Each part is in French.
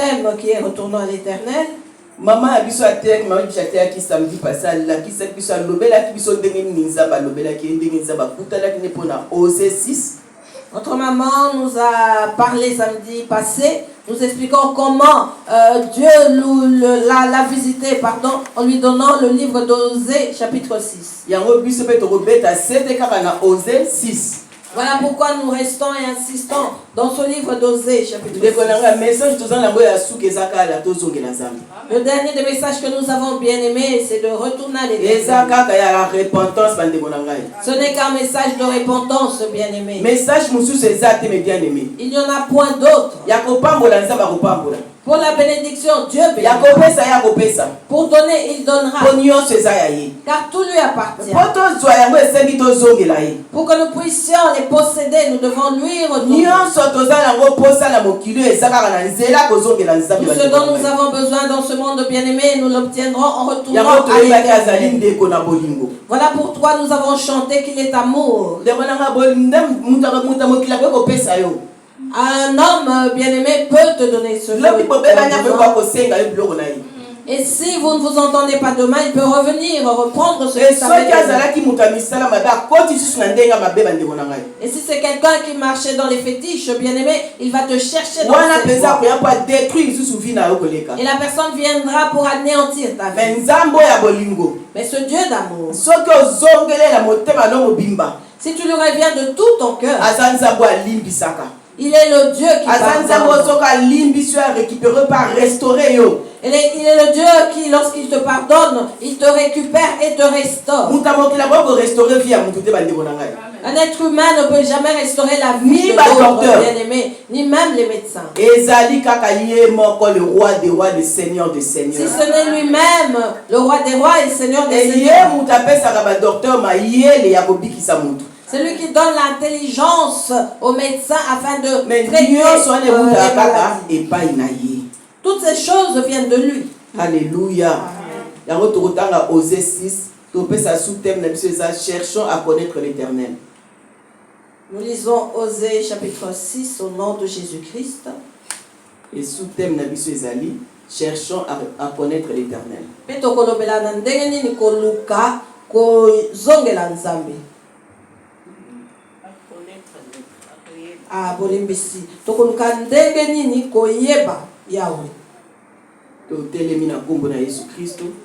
thème qui est retournant à l'éternel. Maman abiso atek maman bichatea qui samedi passé la qui s'est biso lobela qui biso ndenge ninza ba lobela qui ndenge ninza ba kutala qui ne pona Osée 6. Notre maman nous a parlé samedi passé, nous expliquant comment Dieu l'a visité, en lui donnant le livre d'Osée chapitre 6. Yango biso pe to robeta 7 kana Osée 6. Voilà pourquoi nous restons et insistons dans ce livre d'Osée chapitre 6. Le dernier des messages que nous avons bien aimé, c'est de retourner à l'éternel. Ce n'est qu'un message de repentance, bien aimé. Il n'y en a point d'autre. Pour la bénédiction, Dieu bénira. Pour donner, il donnera. Car tout lui appartient. Pour que nous puissions les posséder, nous devons lui retourner. Tout ce dont nous avons besoin dans ce monde bien-aimé, nous l'obtiendrons en retournant à l'éternel. Voilà pourquoi nous avons chanté qu'il est amour. Un homme bien-aimé peut te donner ce jeu. Et si vous ne vous entendez pas demain, il peut revenir, reprendre ce que ça veut dire. Et si c'est quelqu'un qui marchait dans les fétiches, bien-aimé, il va te chercher dans cette voie. Et la personne viendra pour anéantir ta vie. Mais ce Dieu d'amour, si tu lui reviens de tout ton cœur, il est le Dieu qui pardonne. Il est le Dieu qui, lorsqu'il te pardonne, il te récupère et te restaure. Un être humain ne peut jamais restaurer la vie de l'autre bien-aimé, ni même les médecins. Si ce n'est lui-même le roi des rois et le seigneur des seigneurs. C'est lui qui donne l'intelligence aux médecins afin de traiter les maladies. Toutes ces choses viennent de lui. Alléluia. Osée 6, cherchons à connaître l'Éternel. Nous lisons Osée chapitre 6 au nom de Jésus-Christ. Et sous-thème cherchons à connaître l'Éternel. Bolimbisi tokoluka ndenge nini koyeba Yahweh.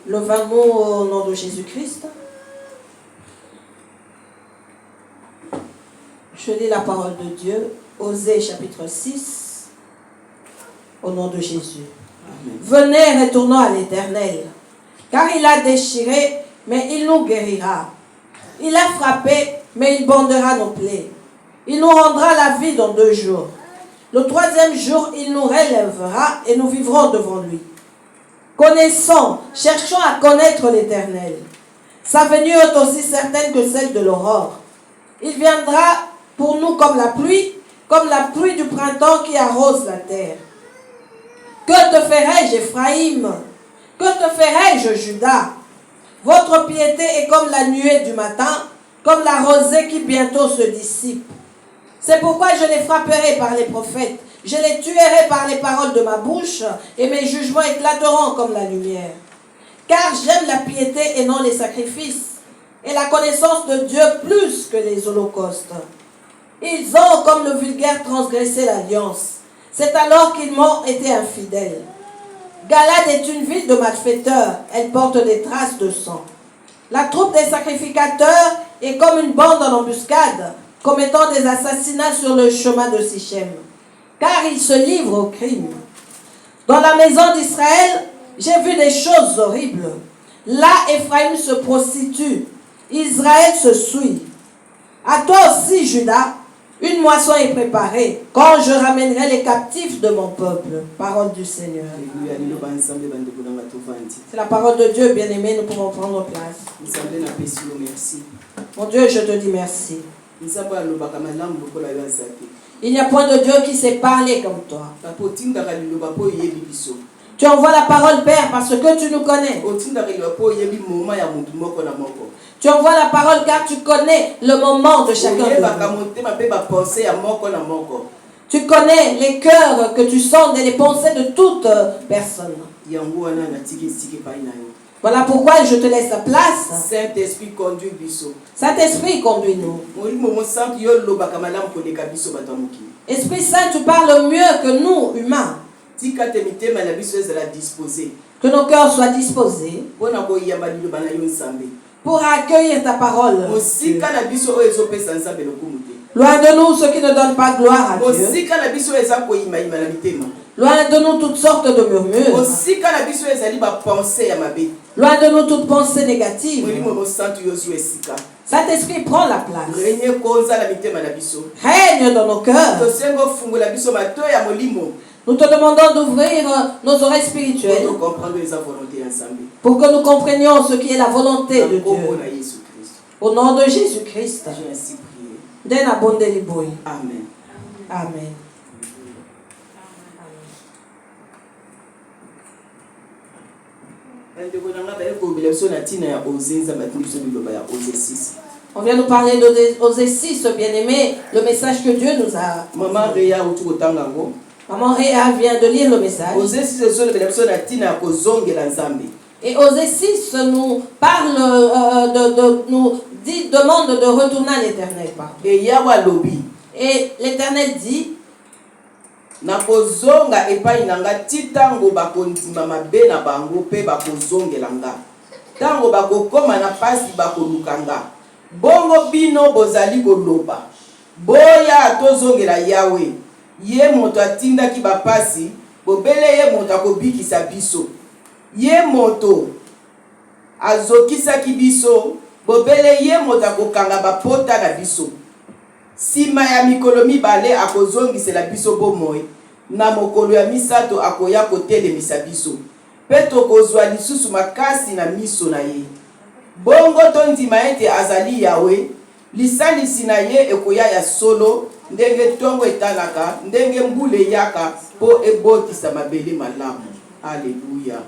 Levons-nous au nom de Jésus-Christ. Je lis la parole de Dieu, Osée chapitre 6, au nom de Jésus. Amen. Venez, retournons à l'Éternel, car il a déchiré, mais il nous guérira. Il a frappé, mais il bandera nos plaies. Il nous rendra la vie dans 2 jours. Le 3e jour, il nous relèvera et nous vivrons devant lui. Connaissons, cherchons à connaître l'Éternel. Sa venue est aussi certaine que celle de l'aurore. Il viendra pour nous comme la pluie du printemps qui arrose la terre. Que te ferai-je, Ephraïm? Que te ferai-je, Juda? Votre piété est comme la nuée du matin, comme la rosée qui bientôt se dissipe. C'est pourquoi je les frapperai par les prophètes, je les tuerai par les paroles de ma bouche, et mes jugements éclateront comme la lumière. Car j'aime la piété et non les sacrifices, et la connaissance de Dieu plus que les holocaustes. Ils ont, comme le vulgaire, transgressé l'alliance. C'est alors qu'ils m'ont été infidèles. Galade est une ville de malfaiteurs, elle porte des traces de sang. La troupe des sacrificateurs est comme une bande en embuscade, commettant des assassinats sur le chemin de Sichem, car ils se livrent au crime. Dans la maison d'Israël, j'ai vu des choses horribles. Là, Ephraïm se prostitue, Israël se souille. À toi aussi, Juda, une moisson est préparée, quand je ramènerai les captifs de mon peuple. Parole du Seigneur. C'est la parole de Dieu, bien-aimé, nous pouvons prendre place. Mon Dieu, je te dis merci. Il n'y a point de Dieu qui sait parler comme toi. Tu envoies la parole, Père, parce que tu nous connais. Tu envoies la parole car tu connais le moment de chacun de nous. Tu connais les cœurs que tu sondes et les pensées de toute personne. Yango wana natiki siki pa ina yo. Voilà pourquoi je te laisse la place. Saint-Esprit conduit biso. Saint-Esprit, conduis-nous. Molimo mo sanki yo lobaka malamu koleka biso bato ya mokili. Esprit Saint, tu parles mieux que nous, humains. Tika te mitema na biso ezala disposé. Que nos cœurs soient disposés Pona koyamba liloba na yo nzambe. pour accueillir ta parole. Mosika na biso oyo ezopesa nzambe lokumu te. Loin de nous ceux qui ne donnent pas gloire à Dieu. Mosika na biso eza koyimayima na mitema. Loin de nous toutes sortes de murmures. Mosika na biso ezali ba pensée ya mabe. Loin de nous toute pensée négative. Molimo mo santu yo zu esika. Saint-Esprit, prends la place. Régner koza na mitema na biso. Règne dans nos cœurs. Tosengo fungola biso mato ya molimo. Nous te demandons d'ouvrir nos oreilles spirituelles Pour comprendre les volontés ensemble. pour que nous comprenions ce qui est la volonté de Dieu. Au nom de Jésus-Christ. J'ai ainsi prié. Dena bondeli boy. Amen. Amen. On vient nous parler d'Osée 6, bien-aimé, le message que Dieu nous a. Maman Réa autour de Tangango. Maman Réa vient de lire le message. Osée 6, et Osée 6 nous parle, nous dit, demande de retourner à l'Éternel. Et l'Éternel dit, nakozonga epai nanga titango bakondima mabe na bango pe bakozongela nga tango bakokoma na pasi bakolukanga bongo bino bozali koloba boya tozongela Yawe ye moto atindaki bapasi bobele ye moto akobikisa biso ye moto azokisaki biso bobele ye moto akokanga bapota na biso sima ya mikolo mibale akozongisela biso bomoi na mokolo ya misato akoya kotelemisa biso pe tokozwa lisusu makasi na miso na ye bongo tondima ete azali Yawe lisalisi na ye ekoya ya solo ndenge tongo etalaka ndenge mbule yaka po ebotisa mabele malamu. Alléluia.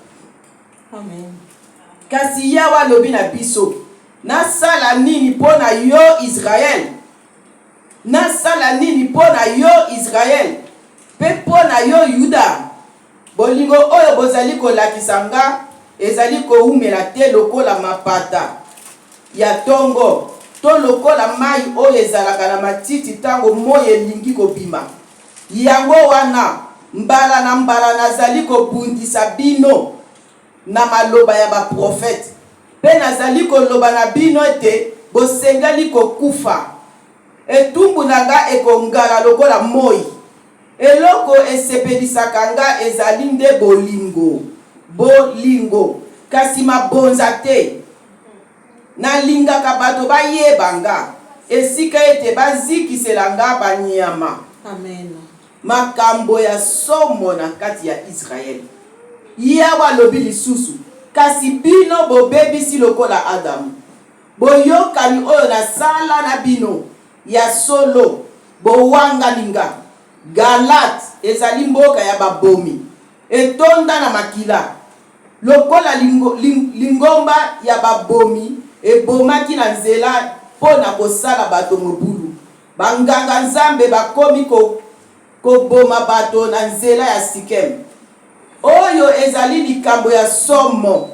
Amen. Kasi Yawe alobi na biso nasala nini pona yo Israel nasala nini pona yo Israel pe pona yo Yuda bolingo oyo bozali kolakisa nga ezali koumela te lokola mapata ya tongo to lokola mai oyo ezalaka na matiti tango moyo elingi kobima yango wana mbala na mbala nazali kobundisa bino na maloba ya baprofete pe nazali koloba na bino ete bosengali kokufa etumbu nanga ekongala lokola moi eloko esepelisaka nga ezali nde bolingo kasi mabonza te nalingaka bato bayeba nga esika ete bazikisela nga banyama. Amen. Makambo ya somo na kati ya Israel Yawe alobi lisusu kasi bino bobebisi lokola Adamu boyokani oyo nasala na bino ya solo bowanga linga Galat ezali mboka ya babomi etonda na makila lokola lingomba ya babomi ebomaki na nzela pona kosala bato mobulu banganga nzambe bakomi koboma bato na nzela ya Sikem oyo ezali likambo ya somo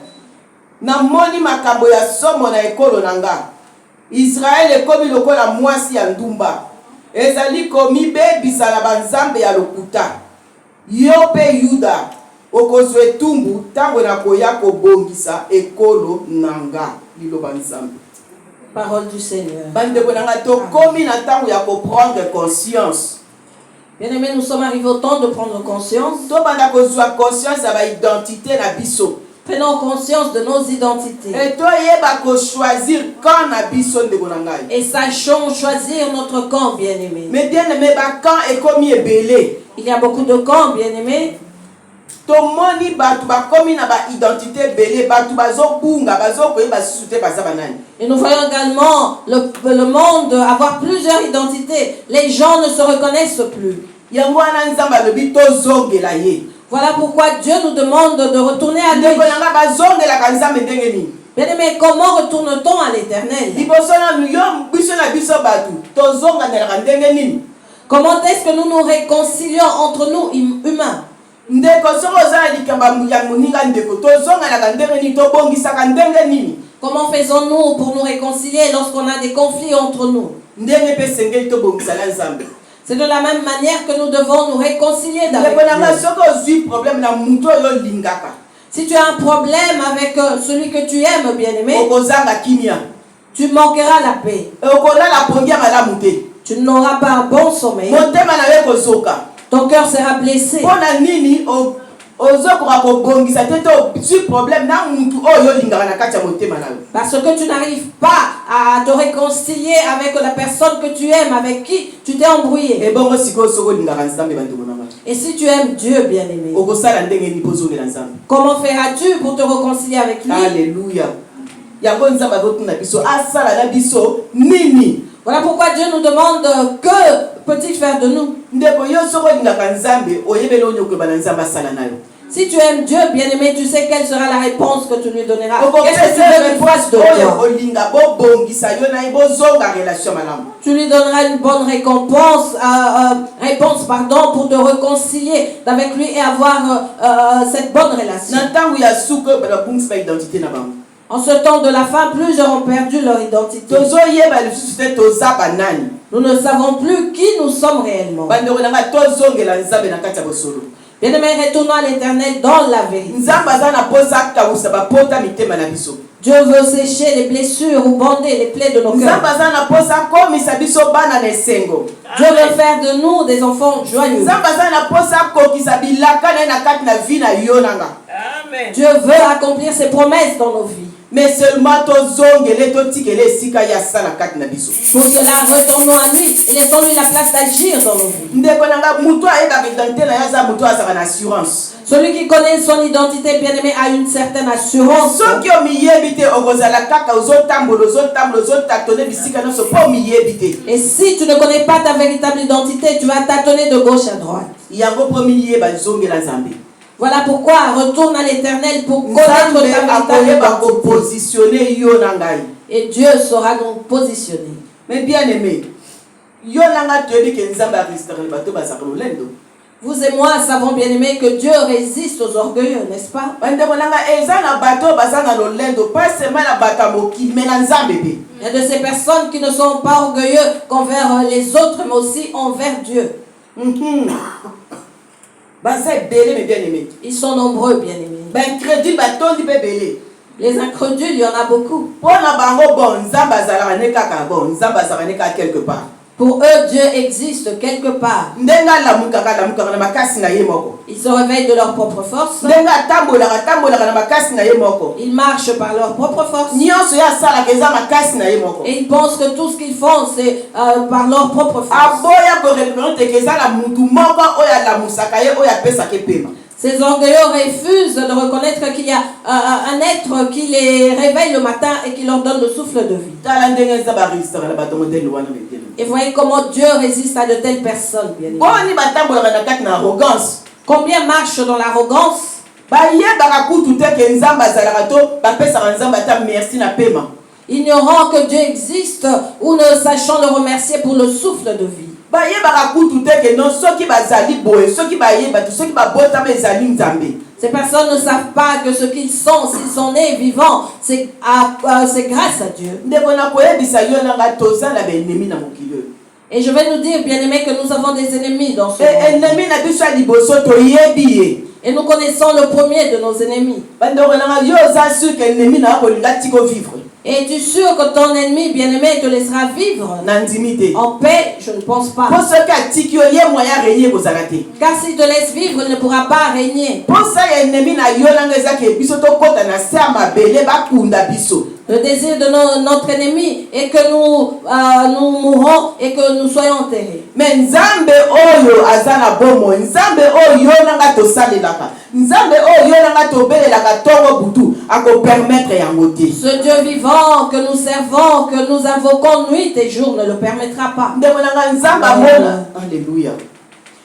namoni makambo ya somo na ekolo nanga Israel ekomi lokola mwasi ya ndumba ezali komibebisa na banzambe ya lokuta yo pe Yuda okozwa etumbu tango nakoya kobongisa ekolo nanga liloba nzambe. Parole du Seigneur. Bandeko nanga tokomi na tango ya prendre conscience. Bien-aimés, nous sommes arrivés au temps de prendre conscience. To banda kozwa conscience ya ba identité na biso. Prenons conscience de nos identités. Et toi yeba ko choisir quand na biso ndeko nanga. Et sachons choisir notre camp, bien-aimés. Mais bien-aimé ba camp ekomi ebele. Il y a beaucoup de camps, bien-aimés. Tomoni batu bakomi na ba identité belé batu bazobunga bazokoyeba sute bazaba nani. Et nous voyons également le monde avoir plusieurs identités. Les gens ne se reconnaissent plus. Yango wana nzamba lobi tozongela ye. Voilà pourquoi Dieu nous demande de retourner à lui. Ndeko bazongela ka nzambe ndenge nini? Bien-aimés, comment retourne-t-on à l'Éternel? Liboso na yo biso na biso batu tozonga na ndenge nini? Comment est-ce que nous nous réconcilions entre nous humains? Comment faisons-nous pour nous réconcilier lorsqu'on a des conflits entre nous? C'est de la même manière que nous devons nous réconcilier avec Dieu. Si tu as un problème avec celui que tu aimes, bien-aimé, tu manqueras la paix. Tu n'auras pas un bon sommeil. Ton cœur sera blessé. Parce que tu n'arrives pas à te réconcilier avec la personne que tu aimes, avec qui tu t'es embrouillé. Et si tu aimes Dieu, bien-aimé, comment feras-tu pour te réconcilier avec lui? Alléluia. Voilà pourquoi Dieu nous demande que peut-il faire de nous. Si tu aimes Dieu, bien-aimé, tu sais quelle sera la réponse que tu lui donneras. Qu'est-ce que tu veux qu'il fasse de toi? Tu lui donneras une bonne réponse pour te réconcilier avec lui et avoir cette bonne relation. En ce temps de la fin, plusieurs ont perdu leur identité. Nous ne savons plus qui nous sommes réellement. Bien-aimés, retournons à l'Éternel dans la vérité. Dieu veut sécher les blessures ou bander les plaies de nos cœurs. Dieu veut faire de nous des enfants joyeux. Dieu veut accomplir ses promesses dans nos vies. Mais seulement pour cela, retournons à lui et laissons-lui la place d'agir dans nos vies. Celui qui connaît son identité, bien-aimé, a une certaine assurance. Et si tu ne connais pas ta véritable identité, tu vas tâtonner de gauche à droite. Voilà pourquoi retourne à l'Éternel pour connaître ta véritable identité. Et Dieu saura nous positionner. Mais bien aimé, vous et moi savons, bien aimé, que Dieu résiste aux orgueilleux, n'est-ce pas? Il y a de ces personnes qui ne sont pas orgueilleux qu'envers les autres, mais aussi envers Dieu. Ils sont nombreux, bien-aimés. Les incrédules, il y en a beaucoup. Pour eux, Dieu existe quelque part. Ils se réveillent de leur propre force. Ils marchent par leur propre force. Et ils pensent que tout ce qu'ils font, c'est par leur propre force. Ces orgueilleux refusent de reconnaître qu'il y a un être qui les réveille le matin et qui leur donne le souffle de vie. Et voyez comment Dieu résiste à de telles personnes, bien évidemment. Combien marchent dans l'arrogance? Ignorant que Dieu existe ou ne sachant le remercier pour le souffle de vie. Ces personnes ne savent pas que ce qu'ils sont, s'ils sont nés vivants, c'est grâce à Dieu. Et je vais nous dire, bien-aimés, que nous avons des ennemis dans ce monde. Et nous connaissons le premier de nos ennemis. Et es-tu sûr que ton ennemi bien-aimé te laissera vivre en paix? Je ne pense pas. Car s'il te laisse vivre, il ne pourra pas régner. Le désir de notre ennemi est que nous mourrons et que nous soyons enterrés. Mais Nzambe oyo azana bomo, Nzambe oyo nanga to salelaka, Nzambe oyo nanga to belelaka tongo butu, ako permettre yango te. Ce Dieu vivant que nous servons, que nous invoquons nuit et jour, ne le permettra pas. Ndeko nanga Nzamba mona, alléluia.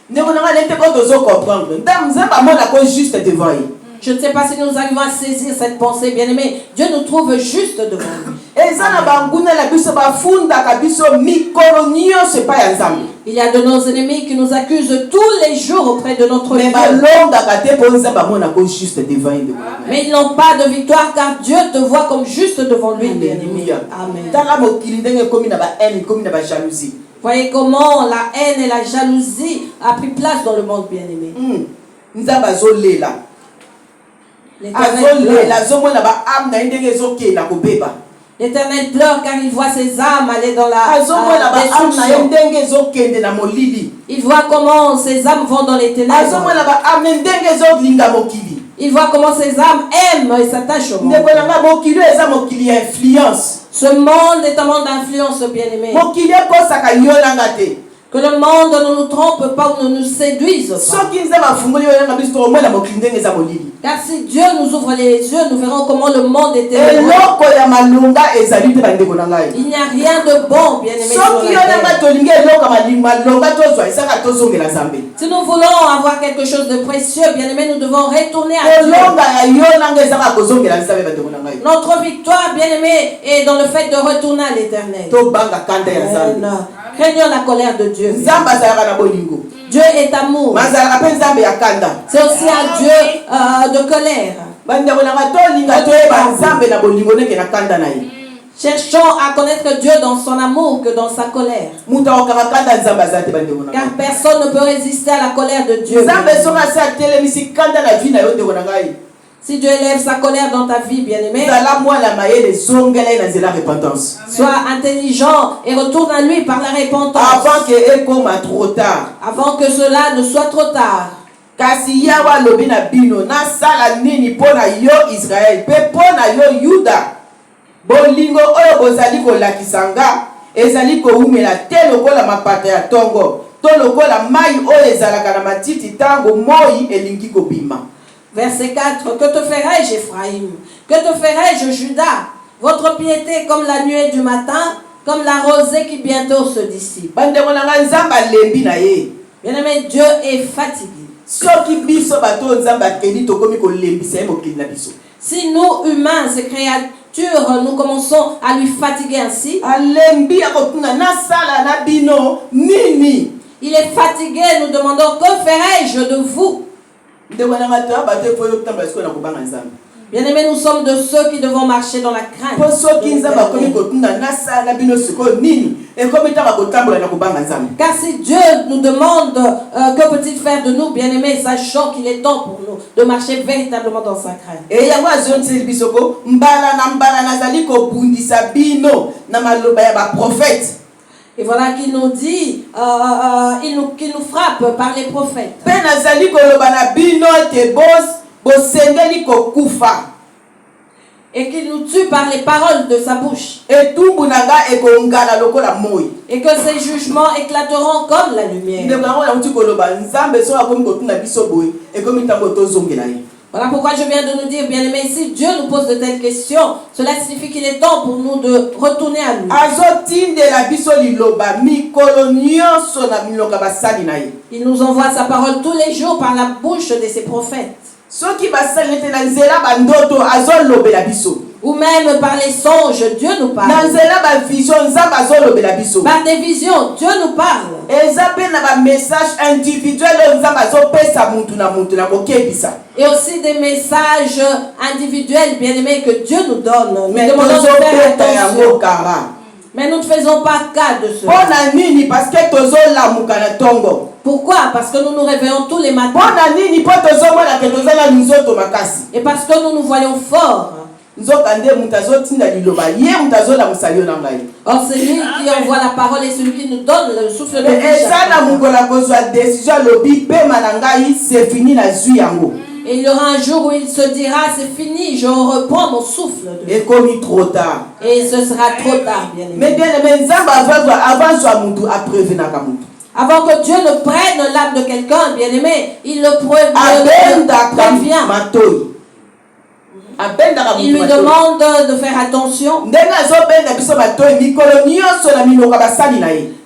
Ndeko nanga lente ko tozo comprendre. Nzamba mona ko juste devant lui. Je ne sais pas si nous arrivons à saisir cette pensée, bien-aimé. Dieu nous trouve juste devant lui. Il y a de nos ennemis qui nous accusent tous les jours auprès de notre Dieu. Mais ils n'ont pas de victoire car Dieu te voit comme juste devant lui, bien-aimé. Amen. Voyez comment la haine et la jalousie a pris place dans le monde, bien-aimé. L'Éternel pleure car il voit ses âmes aller dans la destruction. Il voit comment ses âmes vont dans les ténèbres. Il voit comment ses âmes aiment et s'attachent au monde. Ce monde est un monde d'influence, bien-aimé. Que le monde ne nous trompe pas ou ne nous séduise pas. Car si Dieu nous ouvre les yeux, nous verrons comment le monde est élevé. Il n'y a rien de bon, bien-aimé. Si nous voulons avoir quelque chose de précieux, bien-aimé, nous devons retourner à Dieu. Notre victoire, bien-aimé, est dans le fait de retourner à l'Éternel. Craignons la colère de Dieu. Dieu est amour. C'est aussi un Dieu de colère. Cherchons à connaître Dieu dans son amour que dans sa colère. Car personne ne peut résister à la colère de Dieu. Si Dieu élève sa colère dans ta vie, bien-aimé, sois intelligent et retourne à lui par la repentance. Avant que cela ne soit trop tard. Kasi yawa lobi na bino na sala nini pona yo Israël pe pona yo Yuda bolingo oyo bozali ko lakisanga ezali ko umela te lokola mapata ya tongo to lokola mai oyo ezalaka na matiti tango moi elingi ko bima. Verset 4. Que te ferai-je, Ephraïm? Que te ferai-je, Juda? Votre piété est comme la nuée du matin, comme la rosée qui bientôt se dissipe. Bien-aimé, Dieu est fatigué. Si nous, humains, ces créatures, nous commençons à lui fatiguer ainsi, il est fatigué, nous demandons, que ferai-je de vous? Bien-aimés, nous sommes de ceux qui devons marcher dans la crainte. Car si Dieu nous demande que peut-il faire de nous, bien-aimés, sachant qu'il est temps pour nous de marcher véritablement dans sa crainte. Et voilà qu'il nous dit, qu'il nous frappe par les prophètes. Et qu'il nous tue par les paroles de sa bouche. Et que ses jugements éclateront comme la lumière. Voilà pourquoi je viens de nous dire, bien-aimés, si Dieu nous pose de telles questions, cela signifie qu'il est temps pour nous de retourner à lui. Il nous envoie sa parole tous les jours par la bouche de ses prophètes. Ou même par les songes, Dieu nous parle. Par des visions, Dieu nous parle. Et aussi des messages individuels, bien-aimés, que Dieu nous donne. Nous demandons de faire attention. Mais nous ne faisons pas cas de cela. Pourquoi? Parce que nous nous réveillons tous les matins. Et parce que nous nous voyons forts. Or c'est lui qui envoie la parole et celui qui nous donne le souffle de vie. Et il y aura un jour où il se dira, c'est fini, je reprends mon souffle de vie. Et ce sera trop tard, bien aimé. Avant que Dieu ne prenne l'âme de quelqu'un, bien aimé, il le prévient. Il lui demande de faire attention.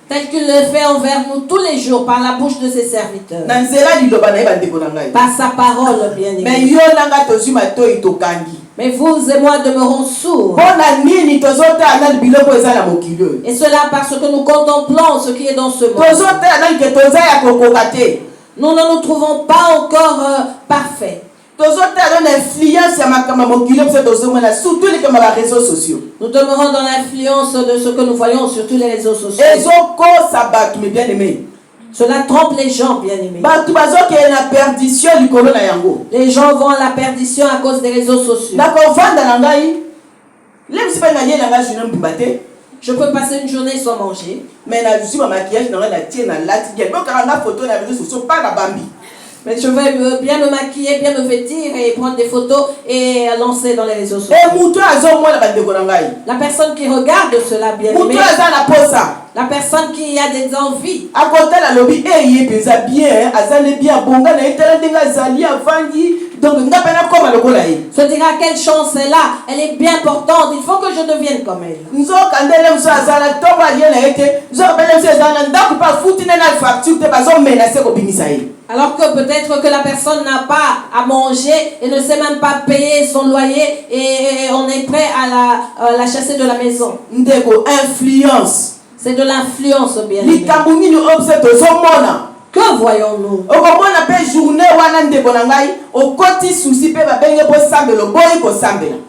tel qu'il le fait envers nous tous les jours par la bouche de ses serviteurs, na nzela liloba na ye bandeko na ngai. par sa parole, bien Mais aimé. yo nanga tozwi matoi tokangi. Mais vous et moi demeurons sourds. Mpona nini tozotala biloko eza na mokili oyo? Et cela parce que nous contemplons ce qui est dans ce monde. Tozotala nani ke toza ya kokoka te. Nous ne nous trouvons pas encore parfaits. Tozotala na influence ya makambo mokili oyo tozomona surtout likama ba réseaux sociaux. Nous demeurons dans l'influence de ce que nous voyons sur tous les réseaux sociaux. Ezokosa bato mes bien-aimés. Cela trompe les gens, bien aimés. Bato bazokende na perdition likolo na yango. Les gens vont à la perdition à cause des réseaux sociaux. Nakovanda na ngai lemsi mpe na ye na ngai journée mbimba te. Je peux passer une journée sans manger. Mais na jusi ma maquillage na ngai na tie na lati bien. Bokanga na photo na réseaux sociaux pas na bambi. Mais je vais bien me maquiller, bien me vêtir et prendre des photos et lancer dans les réseaux sociaux. La personne qui regarde cela, bien aimé, la personne qui a des envies, se dira quelle chance est là, elle est bien portante, il faut que je devienne comme elle. Alors que peut-être que la personne n'a pas à manger et ne sait même pas payer son loyer et on est prêt à la chasser de la maison. Influence. C'est de l'influence, bien aimé. Que voyons-nous?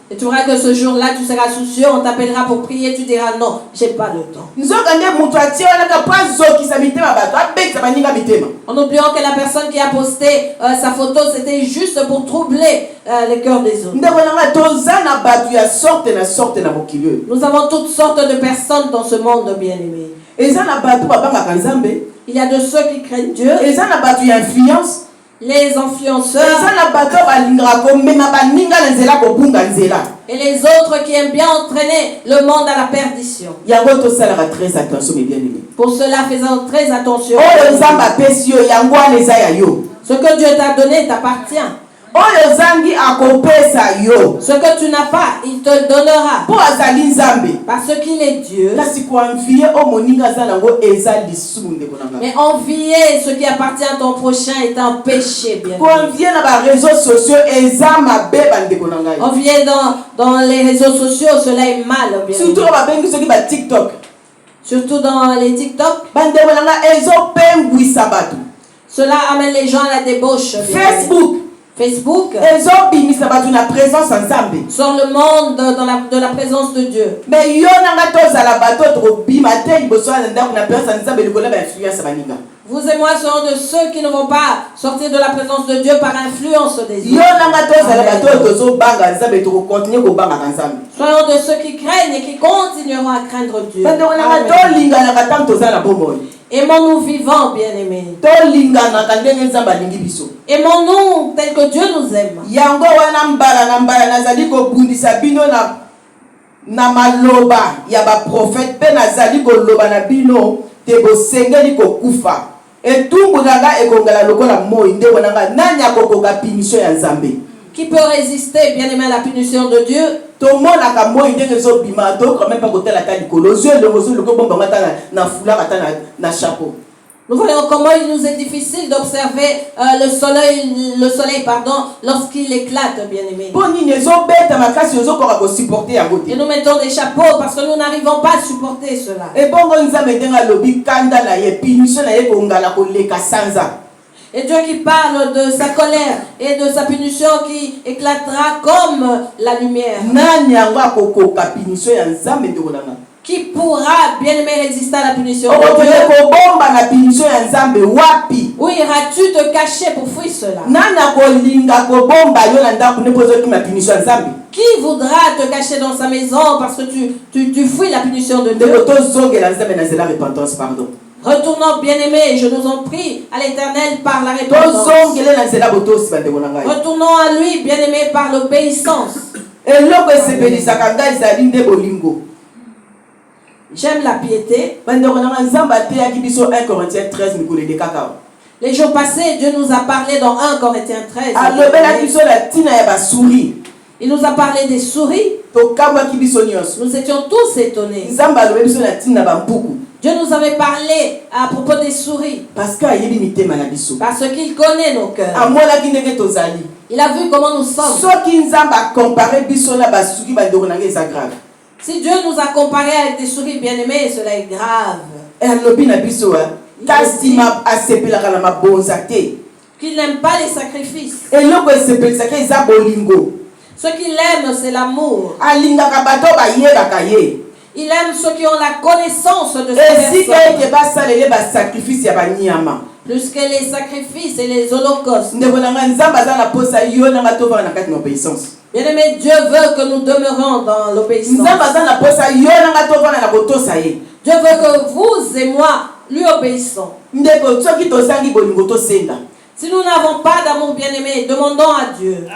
Et tu verras que ce jour-là, tu seras soucieux, on t'appellera pour prier, tu diras non, j'ai pas le temps. En oubliant que la personne qui a posté sa photo, c'était juste pour troubler les cœurs des autres. Nous avons toutes sortes de personnes dans ce monde, bien aimé. Il y a de ceux qui craignent Dieu, les influenceurs, et les autres qui aiment bien entraîner le monde à la perdition. Pour cela, faisons très attention. Ce que Dieu t'a donné t'appartient. Ce que tu n'as pas, il te le donnera. Parce qu'il est Dieu. Mais envier ce qui appartient à ton prochain est un péché, bien. Envier dans les réseaux sociaux, cela est mal, bien. Surtout dans les TikTok. Cela amène les gens à la débauche. Facebook sort le monde de la présence de Dieu. Mais vous et moi serons de ceux qui ne vont pas sortir de la présence de Dieu par influence des autres. Soyons de ceux qui craignent et qui continueront à craindre Dieu. Aimons-nous vivants, bien-aimés. Aimons-nous tel que Dieu nous aime. Qui peut résister, bien aimé, à la punition de Dieu? Nous voyons comment il nous est difficile d'observer le soleil, lorsqu'il éclate, bien aimé. Et nous mettons des chapeaux parce que nous n'arrivons pas à supporter cela. Et Dieu qui parle de sa colère et de sa punition qui éclatera comme la lumière. Qui pourra, bien aimé, résister à la punition de Dieu? Où iras-tu te cacher pour fuir cela? Qui voudra te cacher dans sa maison parce que tu fuis la punition de Dieu? Retournons, bien aimés, je nous en prie, à l'Éternel par la repentance. Retournons à lui, bien aimés, par l'obéissance. J'aime la piété. Les jours passés, Dieu nous a parlé dans 1 Corinthiens 13. Il nous a parlé des souris. Nous étions tous étonnés. Dieu nous avait parlé à propos des souris. Parce qu'il connaît nos cœurs. Il a vu comment nous sommes. Si Dieu nous a comparés avec des souris bien-aimées, cela est grave. Qu'il n'aime pas les sacrifices. Ce qu'il aime, c'est l'amour. Il aime ceux qui ont la connaissance de cette personne. Plus que les sacrifices et les holocaustes. Bien-aimé, Dieu veut que nous demeurions dans l'obéissance. Dieu veut que vous et moi lui obéissons. Si nous n'avons pas d'amour, bien-aimé, demandons à Dieu.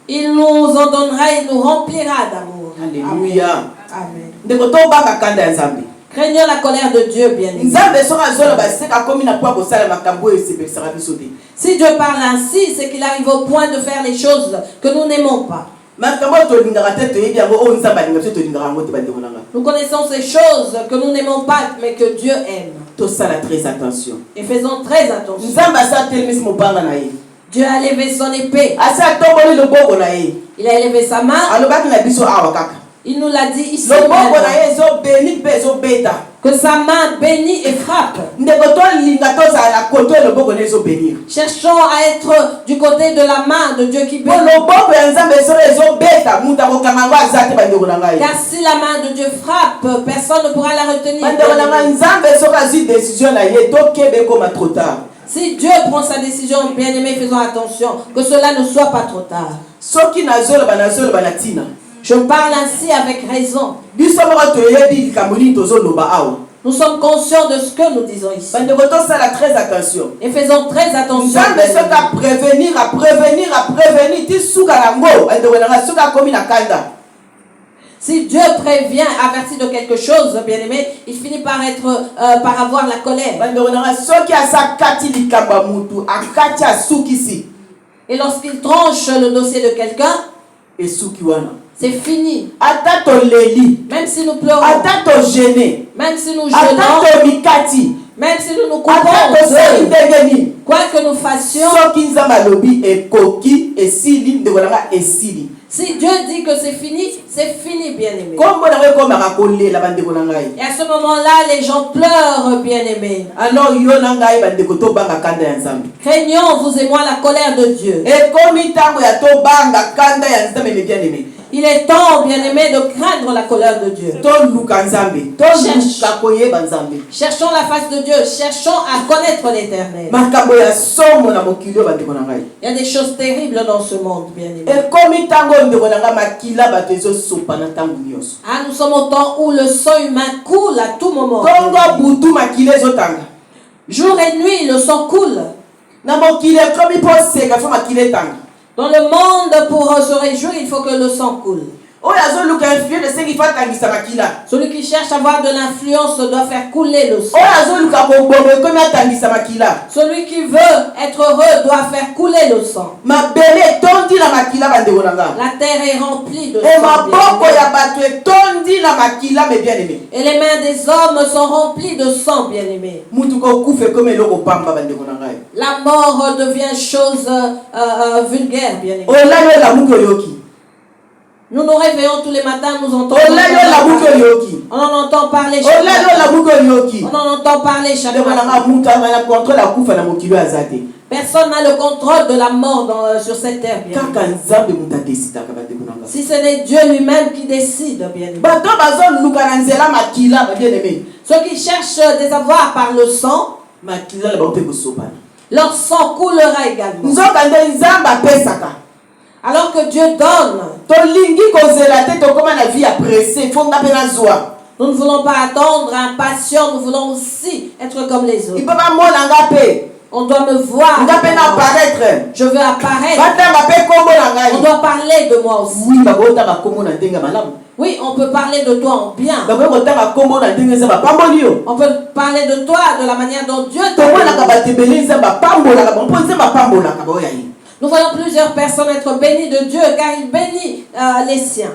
Il nous en donnera, il nous remplira d'amour. Alléluia. Amen. Amen. Craignons la colère de Dieu, bien-aimé. Si Dieu parle ainsi, c'est qu'il arrive au point de faire les choses que nous n'aimons pas. Nous connaissons ces choses que nous n'aimons pas, mais que Dieu aime. Très attention. Et faisons très attention. Dieu a levé son épée. Il a élevé sa main. Il nous l'a dit ici. Que sa main bénit et frappe. Cherchons à être du côté de la main de Dieu qui bénit. Car si la main de Dieu frappe, personne ne pourra la retenir. Si Dieu prend sa décision, bien-aimé, faisons attention que cela ne soit pas trop tard. Je parle ainsi avec raison. Nous sommes conscients de ce que nous disons ici. Très attention. Et faisons très attention. Si Dieu prévient, avertit de quelque chose, bien-aimé, il finit par avoir la colère. Et lorsqu'il tranche le dossier de quelqu'un, c'est fini. Même si nous pleurons, même si nous gênons, même si nous nous coupons, quoi que nous fassions, si Dieu dit que c'est fini, bien-aimé. Et à ce moment-là, les gens pleurent, bien-aimé. Craignons, vous et moi, la colère de Dieu. Il est temps, bien-aimé, de craindre la colère de Dieu. Cherchons la face de Dieu. Cherchons à connaître l'Éternel. Il y a des choses terribles dans ce monde, bien-aimé. Nous sommes au temps où le sang humain coule à tout moment. Jour et nuit, le sang coule. Dans le monde, pour se réjouir, il faut que le sang coule. Celui qui cherche à avoir de l'influence doit faire couler le sang. Celui qui veut être heureux doit faire couler le sang. La terre est remplie de sang. Et les mains des hommes sont remplies de sang, bien-aimés. La mort devient chose vulgaire, bien-aimés. Nous nous réveillons tous les matins, nous entendons. On en entend parler chaque matin. On en entend parler chaque matin. Personne n'a le contrôle de la mort sur cette terre. Si ce n'est Dieu lui-même qui décide, bien aimé. Ceux qui cherchent des avoirs par le sang, leur sang coulera également. Alors que Dieu donne, nous ne voulons pas attendre, impatients, nous voulons aussi être comme les autres. On doit me voir. Je veux apparaître. On doit parler de moi aussi. Oui, on peut parler de toi en bien. On peut parler de toi de la manière dont Dieu t'a. Nous voyons plusieurs personnes être bénies de Dieu car il bénit les siens.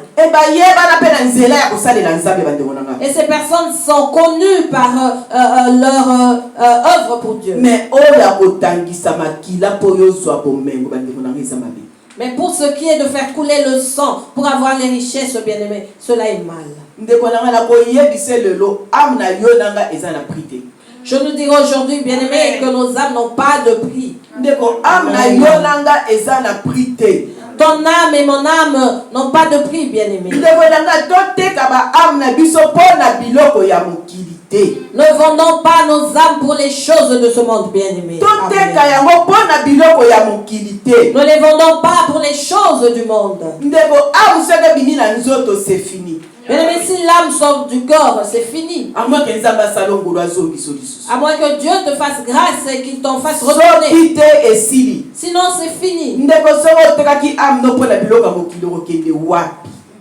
Et ces personnes sont connues par leur œuvre pour Dieu. Mais pour ce qui est de faire couler le sang pour avoir les richesses, bien-aimés, cela est mal. Je nous dirai aujourd'hui, bien-aimés, que nos âmes n'ont pas de prix. Ton âme et mon âme n'ont pas de prix, bien-aimés. Ne vendons pas nos âmes pour les choses de ce monde, bien-aimés. Ne les vendons pas pour les choses du monde. Bien-aimés, si l'âme sort du corps, c'est fini. À moins que Dieu te fasse grâce et qu'il t'en fasse retourner. Sinon, c'est fini.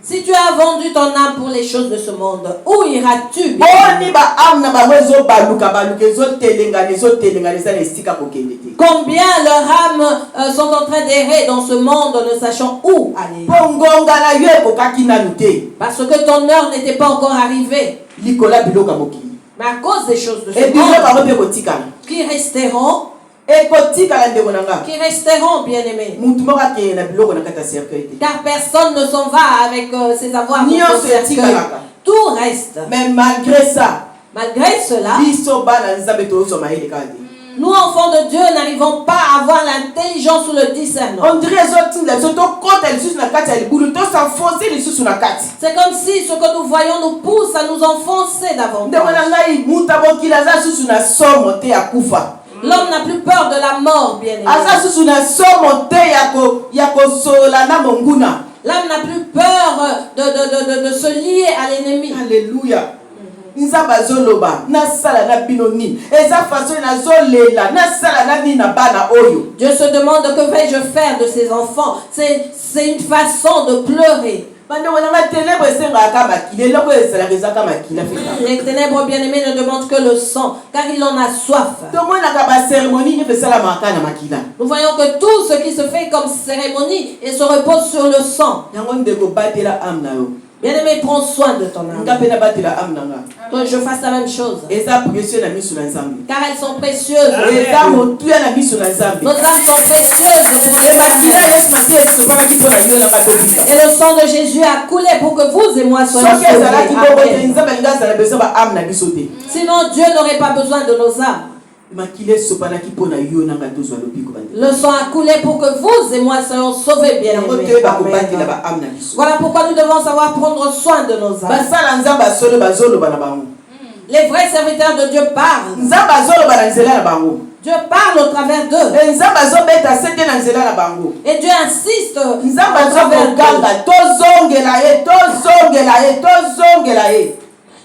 Si tu as vendu ton âme pour les choses de ce monde, où iras-tu? Combien leurs âmes sont en train d'errer dans ce monde, ne sachant où aller? Parce que ton heure n'était pas encore arrivée. Mais à cause des choses de ce monde qui resteront, bien-aimés. Car personne ne s'en va avec ses avoirs. Tout reste. Mais malgré cela, nous, enfants de Dieu, n'arrivons pas à avoir l'intelligence ou le discernement. C'est comme si ce que nous voyons nous pousse à nous enfoncer davantage. L'homme n'a plus peur de la mort, bien-aimé. L'homme n'a plus peur de se lier à l'ennemi. Alléluia. Dieu se demande que vais-je faire de ses enfants. C'est une façon de pleurer. Les ténèbres, bien-aimés, ne demandent que le sang, car il en a soif. Nous voyons que tout ce qui se fait comme cérémonie et se repose sur le sang. Bien-aimé, prends soin de ton âme. Que je fasse la même chose. Car elles sont précieuses. Nos âmes sont précieuses pour et le sang de Jésus a coulé pour que vous et moi soyons sauvés. Sinon, Dieu n'aurait pas besoin de nos âmes. Le sang a coulé pour que vous et moi soyons sauvés, bien-aimés. Voilà pourquoi nous devons savoir prendre soin de nos âmes. Les vrais serviteurs de Dieu parlent. Dieu parle au travers d'eux. Et Dieu insiste au travers d'eux.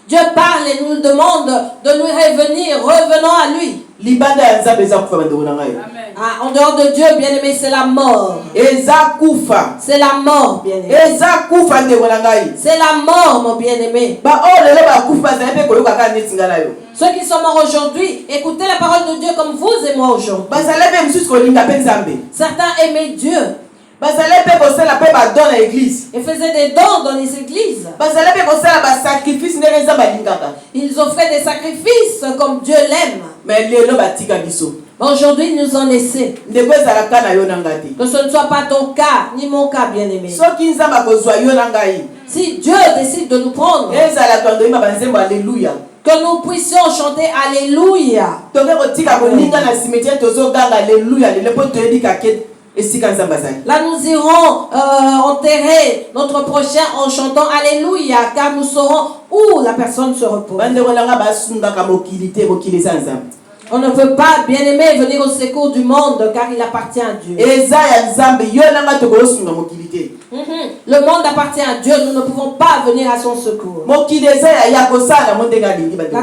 Dieu parle et nous demande de nous revenir. Revenons à lui. En dehors de Dieu, bien-aimé, c'est la mort. C'est la mort, bien-aimé. C'est la mort, mon bien-aimé. Ceux qui sont morts aujourd'hui, écoutez la parole de Dieu comme vous et moi aujourd'hui. Certains aimaient Dieu. Ils faisaient des dons dans les églises. Ils offraient des sacrifices comme Dieu l'aime. Mais aujourd'hui, ils nous ont laissé. Que ce ne soit pas ton cas, ni mon cas, bien-aimé. Si Dieu décide de nous prendre, que nous puissions chanter Alléluia. Là, nous irons enterrer notre prochain en chantant Alléluia, car nous saurons où la personne se repose. On ne peut pas, bien aimé, venir au secours du monde, car il appartient à Dieu. Le monde appartient à Dieu, nous ne pouvons pas venir à son secours. La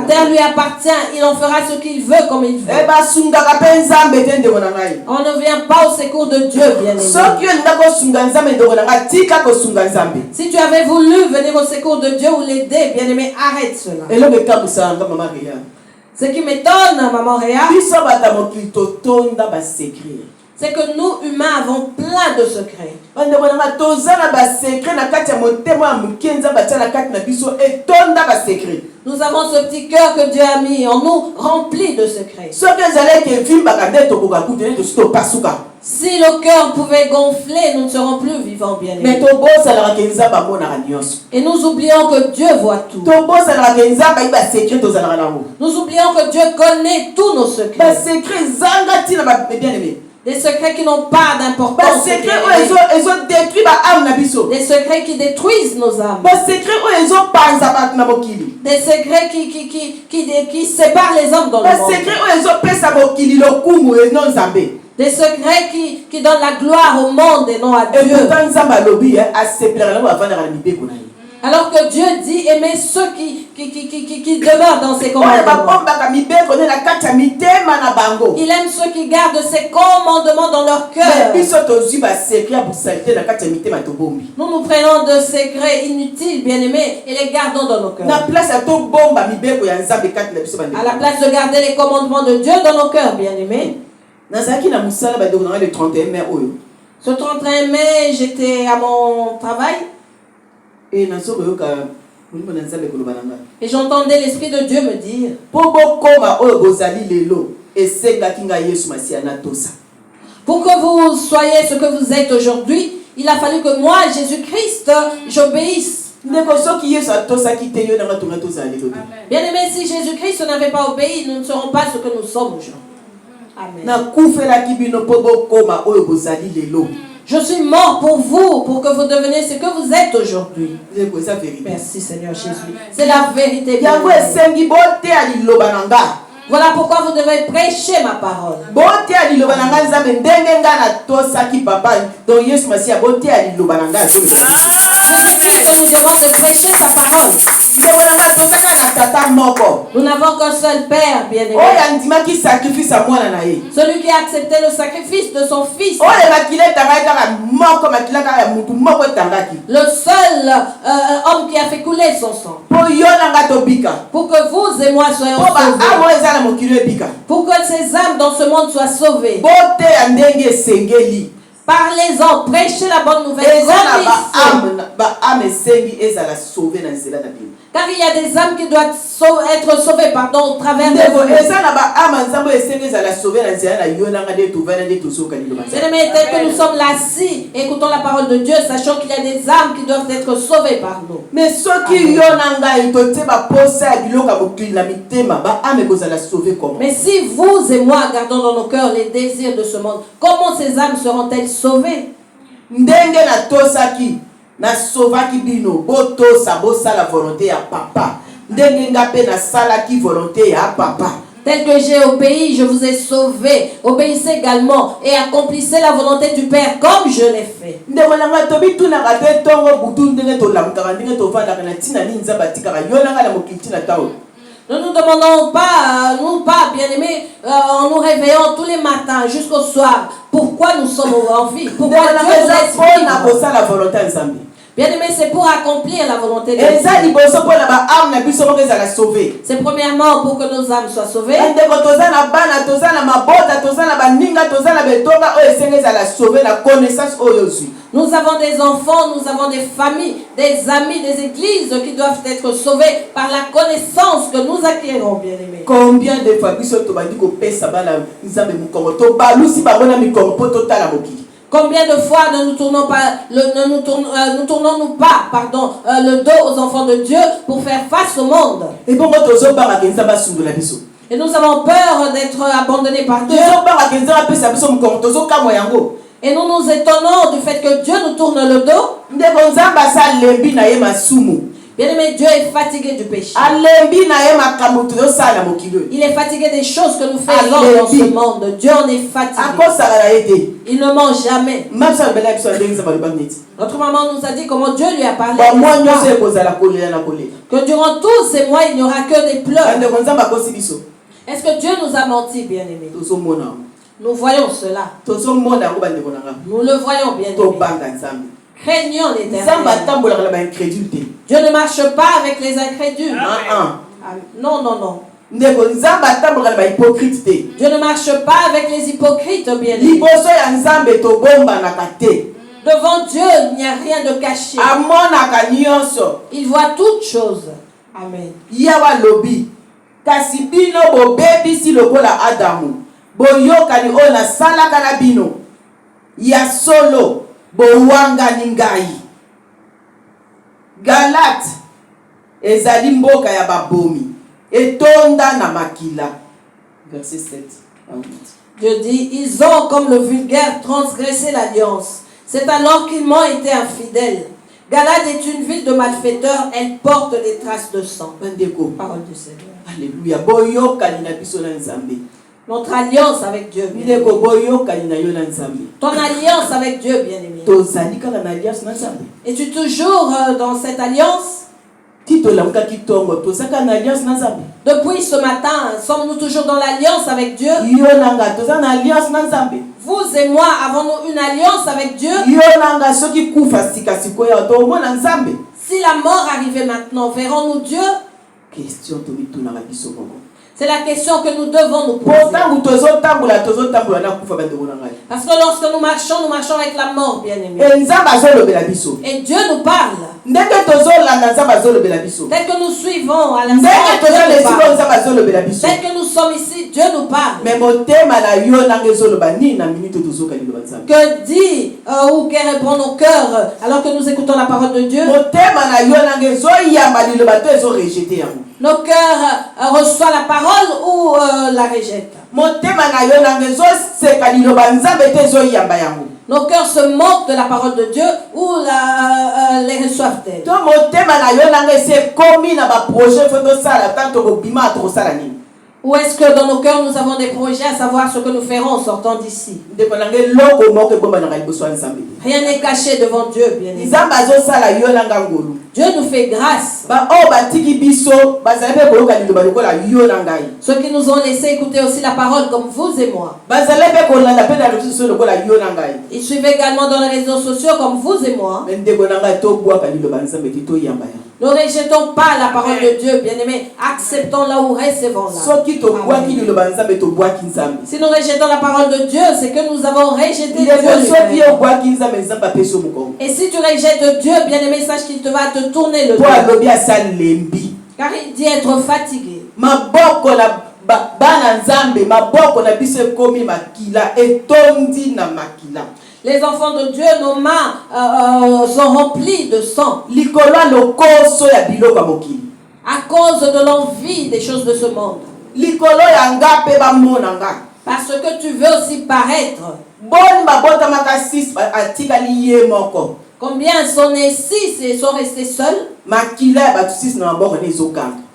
terre lui appartient, il en fera ce qu'il veut comme il veut. On ne vient pas au secours de Dieu, bien aimé. Si tu avais voulu venir au secours de Dieu ou l'aider, bien aimé, arrête cela. Ce qui m'étonne, maman Réa, c'est que nous, humains, avons plein de secrets. Nous avons ce petit cœur que Dieu a mis en nous, rempli de secrets. Si le cœur pouvait gonfler, nous ne serons plus vivants, bien aimés. Et nous oublions que Dieu voit tout. Nous oublions que Dieu connaît tous nos secrets. Des secrets qui n'ont pas d'importance. Des secrets qui détruisent nos âmes. Des secrets qui séparent les hommes dans le monde. Des secrets qui donnent la gloire au monde et non à Dieu. Alors que Dieu dit aimer ceux qui demeurent dans ses commandements. Il aime ceux qui gardent ses commandements dans leur cœur. Nous nous prenons de secrets inutiles, bien-aimés, et les gardons dans nos cœurs. À la place de garder les commandements de Dieu dans nos cœurs, bien-aimés. Ce 31 mai, j'étais à mon travail. Et j'entendais l'Esprit de Dieu me dire, pour que vous soyez ce que vous êtes aujourd'hui, il a fallu que moi, Jésus-Christ, j'obéisse. Bien aimé, si Jésus-Christ n'avait pas obéi, nous ne serons pas ce que nous sommes aujourd'hui. Amen. Je suis mort pour vous, pour que vous deveniez ce que vous êtes aujourd'hui. Merci Seigneur Jésus. C'est la vérité. Voilà pourquoi vous devez prêcher ma parole. Jésus-Christ nous demande de prêcher sa parole. Nous n'avons qu'un seul Père, bien-aimé. Celui qui a accepté le sacrifice de son Fils. Le seul homme qui a fait couler son sang. Pour que vous et moi soyons sauvés. Pour que ces âmes dans ce monde soient sauvées. Parlez-en, prêchez la bonne nouvelle. Car il y a des âmes qui doivent être sauvées au travers de vous. Bien-aimés, tel que nous sommes assis, écoutons la parole de Dieu, sachant qu'il y a des âmes qui doivent être sauvées par nous. Mais si vous et moi gardons dans nos cœurs les désirs de ce monde, comment ces âmes seront-elles sauvées? Na sauvaki bino botosa bosala volonté ya papa ndenge nga pe na salaki volonté ya papa. Tel que j'ai obéi, je vous ai sauvé. Obéissez également et accomplissez la volonté du Père comme je l'ai fait. Nous ne nous demandons pas, nous pas, bien-aimés, en nous réveillant tous les matins jusqu'au soir, pourquoi nous sommes en vie, pourquoi Dieu nous a inspiré. Bien-aimé, c'est pour accomplir la volonté de Dieu. C'est premièrement pour que nos âmes soient sauvées. Nous avons des enfants, nous avons des familles, des amis, des églises qui doivent être sauvées par la connaissance que nous acquérons, bien-aimés. Combien de fois combien de fois ne nous tournons pas le dos aux enfants de Dieu pour faire face au monde? Et nous avons peur d'être abandonnés par Dieu. Et nous nous étonnons du fait que Dieu nous tourne le dos. Bien-aimé, Dieu est fatigué du péché. Il est fatigué des choses que nous faisons dans ce monde. Dieu en est fatigué. Il ne ment jamais. Notre maman nous a dit comment Dieu lui a parlé. Que durant tous ces mois, il n'y aura que des pleurs. Est-ce que Dieu nous a menti, bien-aimé? Nous voyons cela. Nous le voyons, bien-aimé. Craignons l'Éternel. Dieu ne marche pas avec les incrédules. Non, non, non. ndeko nzambe atambola na bahypocrite te. Dieu ne marche pas avec les hypocrites, bien aimé. Liboso ya nzambe tobombanaka te. Devant Dieu, il n'y a rien de caché. Amonaka nyonso. Il voit toutes choses. Amen. Yawa lobi. Kasi bino bobebisi lokola Adamu. Boyokani oyo nasalaka na bino. Ya solo bowangani ngai. Galate ezali mboka ya babomi. Etonda na makila. Verset 7 à 8. Dieu dit, ils ont comme le vulgaire transgressé l'alliance. C'est alors qu'ils m'ont été infidèles. Galade est une ville de malfaiteurs, elle porte des traces de sang. Parole du Seigneur. Alléluia. Boyokani na biso na nzambe. Notre alliance avec Dieu. Ndeko boyokani na yo na nzambe. Ton alliance avec Dieu, bien-aimé. Tozali kaka na alliance na nzambe. Es-tu toujours dans cette alliance? Depuis ce matin, sommes-nous toujours dans l'alliance avec Dieu? Vous et moi, avons-nous une alliance avec Dieu? Si la mort arrivait maintenant, verrons-nous Dieu? C'est la question que nous devons nous poser. Parce que lorsque nous marchons avec la mort, bien aimé. Et Dieu nous parle. Dès que nous suivons à l'instant, dès que nous sommes ici, Dieu nous parle. Que dit ou que répond nos cœurs alors que nous écoutons la parole de Dieu? Nos cœurs reçoivent la parole ou la rejettent. Nos cœurs se moquent de la parole de Dieu ou les reçoivent-elles. Ou est-ce que dans nos cœurs nous avons des projets à savoir ce que nous ferons en sortant d'ici? Rien n'est caché devant Dieu, bien aimé. Dieu nous fait grâce. Ceux qui nous ont laissé écouter aussi la parole comme vous et moi. Ils suivent également dans les réseaux sociaux comme vous et moi. Ne rejetons pas la parole de Dieu, bien-aimés. Acceptons-la ou recevons-la. Si nous rejetons la parole de Dieu, c'est que nous avons rejeté Dieu. Et si tu rejettes Dieu, bien-aimé, sache qu'il te va te tourner le dos. Car il dit être fatigué. Les enfants de Dieu, nos mains sont remplies de sang. À cause de l'envie des choses de ce monde. Parce que tu veux aussi paraître. Combien sont nés 6 et sont restés seuls?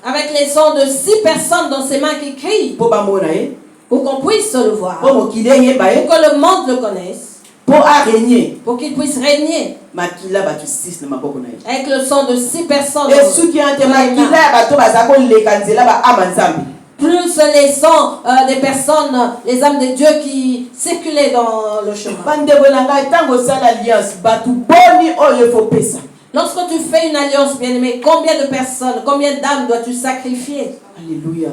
Avec les sons de 6 personnes dans ses mains qui crient. Pour qu'on puisse le voir. Pour que le monde le connaisse. Pour qu'il puisse régner. Avec le sang de 6 personnes. Plus les sangs des personnes, les âmes de Dieu qui circulaient dans le chemin. Lorsque tu fais une alliance, bien-aimé, combien de personnes, combien d'âmes dois-tu sacrifier? Alléluia.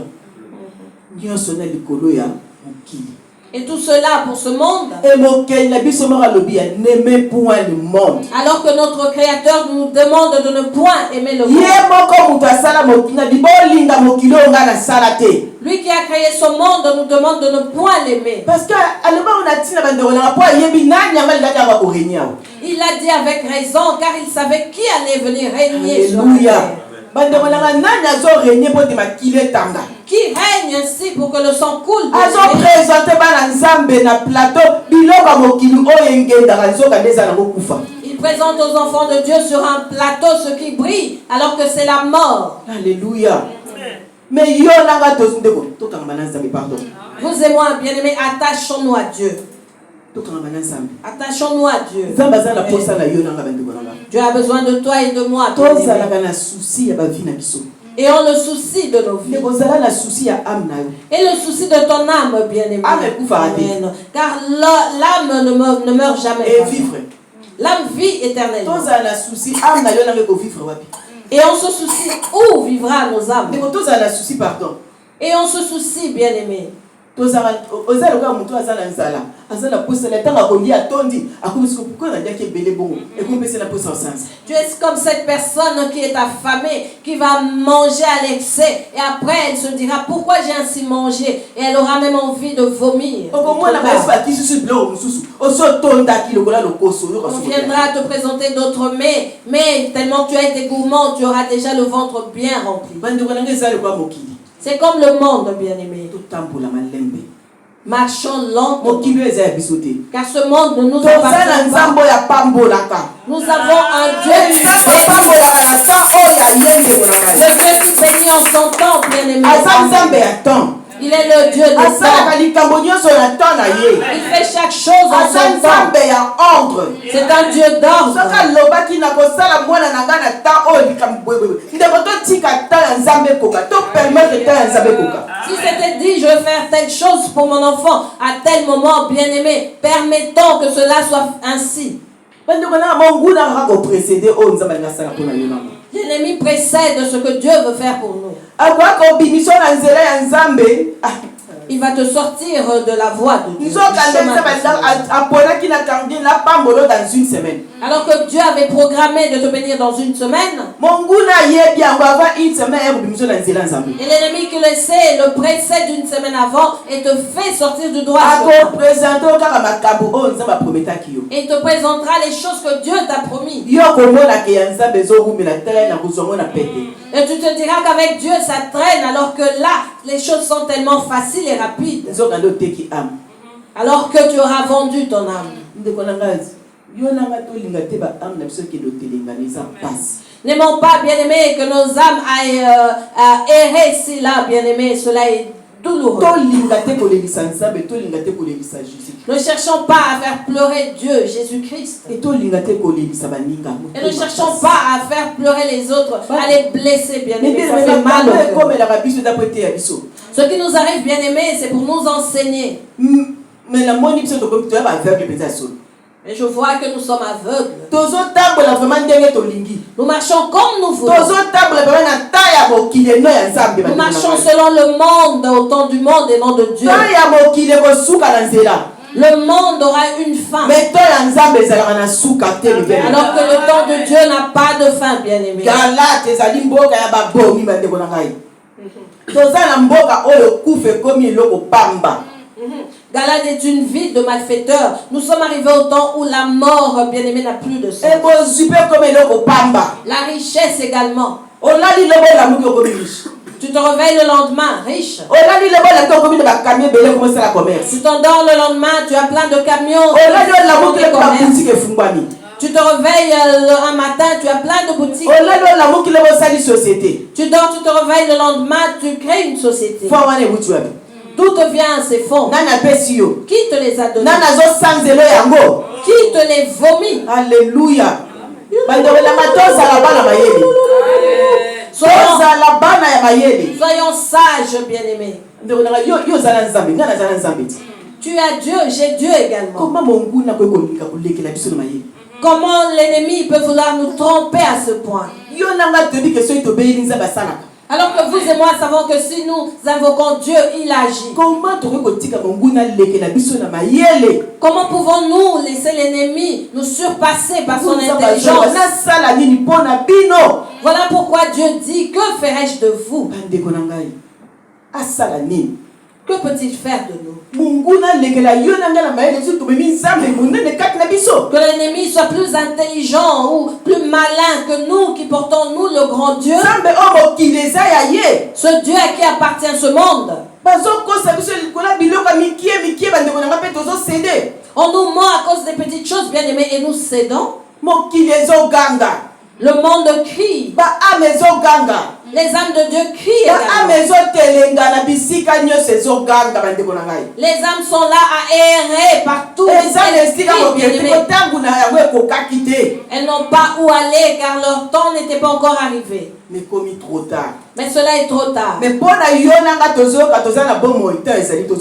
Et tout cela pour ce monde. Alors que notre Créateur nous demande de ne point aimer le monde. Lui qui a créé ce monde nous demande de ne point l'aimer. Il l'a dit avec raison car il savait qui allait venir régner sur la terre. Qui règne ainsi pour que le sang coule. Il présente aux enfants de Dieu sur un plateau ce qui brille alors que c'est la mort. Alléluia. Mais vous et moi, bien-aimés, attachons-nous à Dieu. Attachons-nous à Dieu. Dieu a besoin de toi et de moi. Et on le soucie de nos vies. Et le souci de ton âme, bien-aimé. Car l'âme ne meurt jamais. L'âme vit éternellement. Et on se soucie où vivra nos âmes. Et on se soucie, bien-aimé. Dieu est comme cette personne qui est affamée, qui va manger à l'excès, et après elle se dira pourquoi j'ai ainsi mangé, et elle aura même envie de vomir. On viendra te présenter d'autres mets, mais tellement tu as été gourmand, tu auras déjà le ventre bien rempli. C'est comme le monde, bien-aimé. Marchons lentement. Car ce monde ne nous appartient pas. Nous avons un Dieu qui bénit en son temps, bien-aimé. Il est le Dieu de temps. Il fait chaque chose en son temps. C'est un Dieu d'ordre. Si c'était dit, je vais faire telle chose pour mon enfant à tel moment, bien-aimé, permettons que cela soit ainsi. L'ennemi précède ce que Dieu veut faire pour nous. Il va te sortir de la voie de Dieu. Alors que Dieu avait programmé de te bénir dans une semaine. Et l'ennemi qui le sait le précède une semaine avant et te fait sortir du droit chemin. Et il te présentera les choses que Dieu t'a promis. Et tu te diras qu'avec Dieu ça traîne alors que là les choses sont tellement faciles et rapides. Alors que tu auras vendu ton âme. N'aimons pas, bien-aimé, que nos âmes aillent errer si là, bien-aimé, cela est douloureux. Ne cherchons pas à faire pleurer Dieu, Jésus-Christ. Et ne cherchons pas à faire pleurer les autres, à les blesser, bien-aimé. Ça fait mal au cœur. Ce qui nous arrive, bien-aimé, c'est pour nous enseigner. Et je vois que nous sommes aveugles. Nous marchons comme nous voulons. Nous marchons selon le monde, au temps du monde et non de Dieu. Le monde aura une fin. Alors que le temps de Dieu n'a pas de fin, bien-aimé. Galade est une ville de malfaiteurs. Nous sommes arrivés au temps où la mort, bien-aimé, n'a plus de sens. La richesse également. Tu te réveilles le lendemain riche. Tu t'endors le lendemain, tu as plein de camions. Tu te réveilles un matin, tu as plein de boutiques. Tu dors, tu te réveilles le lendemain, tu crées une société. D'où te vient ces fonds? Qui te les a donnés? Qui te les vomit? Alléluia. Soyons sages, bien-aimés. Tu as Dieu, j'ai Dieu également. Comment l'ennemi peut vouloir nous tromper à ce point? Alors que vous et moi savons que si nous invoquons Dieu, il agit. Comment pouvons-nous laisser l'ennemi nous surpasser par son intelligence? Voilà pourquoi Dieu dit, que ferai-je de vous? Que peut-il faire de nous? Que l'ennemi soit plus intelligent ou plus malin que nous qui portons nous le grand Dieu. Ce Dieu à qui appartient ce monde. On nous ment à cause des petites choses, bien aimées, et nous cédons. Le monde crie. Les âmes de Dieu crient également. Les âmes sont là à errer partout. Elles n'ont pas où aller car leur temps n'était pas encore arrivé. Mais cela est trop tard.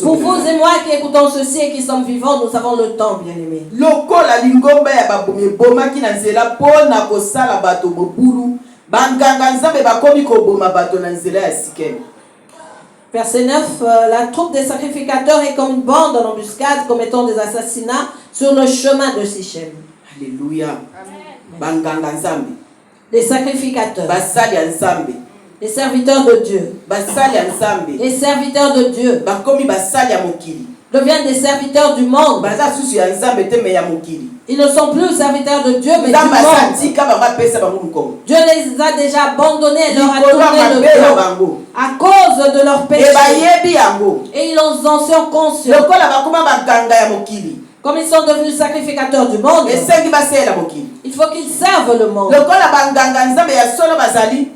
Pour vous et moi qui écoutons ceci et qui sommes vivants, nous avons le temps, bien aimé. Verset 9, la troupe des sacrificateurs est comme une bande en embuscade commettant des assassinats sur le chemin de Sichem. Alléluia. Banganga nzambe. Les sacrificateurs, Basali ya nzambe. les serviteurs de Dieu, Basali ya nzambe. les serviteurs de Dieu Bakomi basali ya mokili. deviennent des serviteurs du monde. Baza susu ya nzambe te me ya mokili. Ils ne sont plus serviteurs de Dieu, mais du Nzambe monde. asatika bango apesa bango mokongo. Dieu les a déjà abandonnés et leur a Likolo ya tourné le mabe na dos bango. à cause de leur péché. Ebayebi yango. Et ils en sont conscients. Lokola bakoma baganga ya mokili. Comme ils sont devenus sacrificateurs du monde, Esengi basela mokili. il faut qu'ils servent le monde. Lokola banganga nzambe ya solo bazali.